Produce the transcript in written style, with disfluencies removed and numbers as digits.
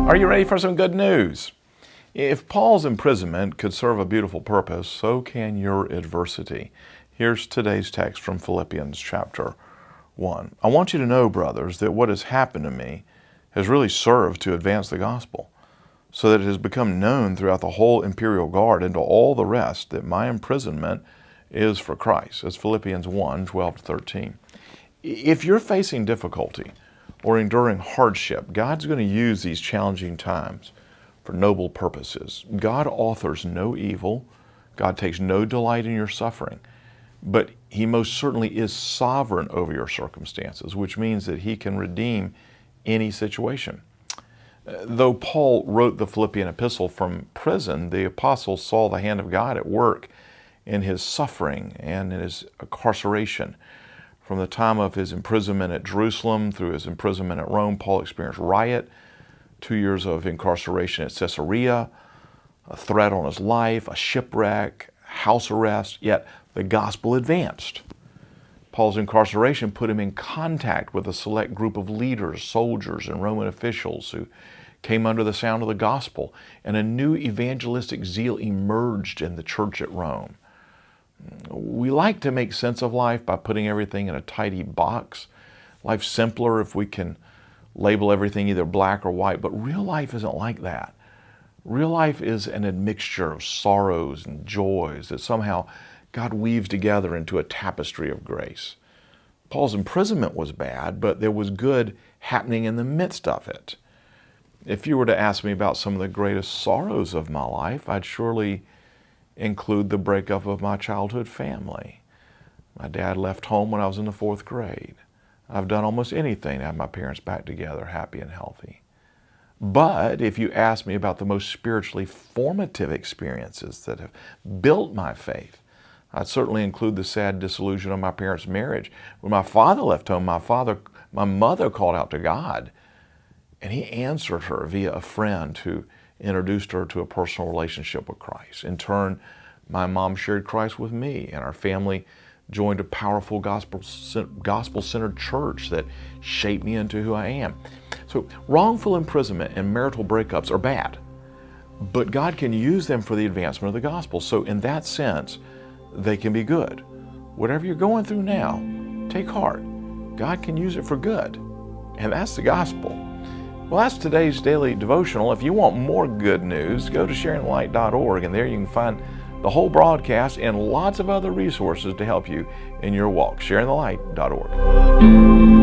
Are you ready for some good news? If Paul's imprisonment could serve a beautiful purpose, so can your adversity. Here's today's text from Philippians chapter 1. I want you to know, brothers, that what has happened to me has really served to advance the gospel, so that it has become known throughout the whole imperial guard and to all the rest that my imprisonment is for Christ. That's Philippians 1, 12 to 13. If you're facing difficulty or enduring hardship, God's going to use these challenging times for noble purposes. God authors no evil. God takes no delight in your suffering. But He most certainly is sovereign over your circumstances, which means that He can redeem any situation. Though Paul wrote the Philippian epistle from prison, the apostle saw the hand of God at work in his suffering and in his incarceration. From the time of his imprisonment at Jerusalem through his imprisonment at Rome, Paul experienced riot, 2 years of incarceration at Caesarea, a threat on his life, a shipwreck, house arrest, yet the gospel advanced. Paul's incarceration put him in contact with a select group of leaders, soldiers, and Roman officials who came under the sound of the gospel, and a new evangelistic zeal emerged in the church at Rome. We like to make sense of life by putting everything in a tidy box. Life's simpler if we can label everything either black or white, but real life isn't like that. Real life is an admixture of sorrows and joys that somehow God weaves together into a tapestry of grace. Paul's imprisonment was bad, but there was good happening in the midst of it. If you were to ask me about some of the greatest sorrows of my life, I'd surely include the breakup of my childhood family. My dad left home when I was in the 4th grade. I've done almost anything to have my parents back together, happy and healthy. But if you ask me about the most spiritually formative experiences that have built my faith, I'd certainly include the sad disillusion of my parents' marriage. When my father left home, my mother called out to God, and He answered her via a friend who introduced her to a personal relationship with Christ. In turn, my mom shared Christ with me, and our family joined a powerful gospel-centered church that shaped me into who I am. So wrongful imprisonment and marital breakups are bad, but God can use them for the advancement of the gospel. So in that sense, they can be good. Whatever you're going through now, take heart. God can use it for good, and that's the gospel. Well, that's today's daily devotional. If you want more good news, go to sharingthelight.org, and there you can find the whole broadcast and lots of other resources to help you in your walk. sharingthelight.org.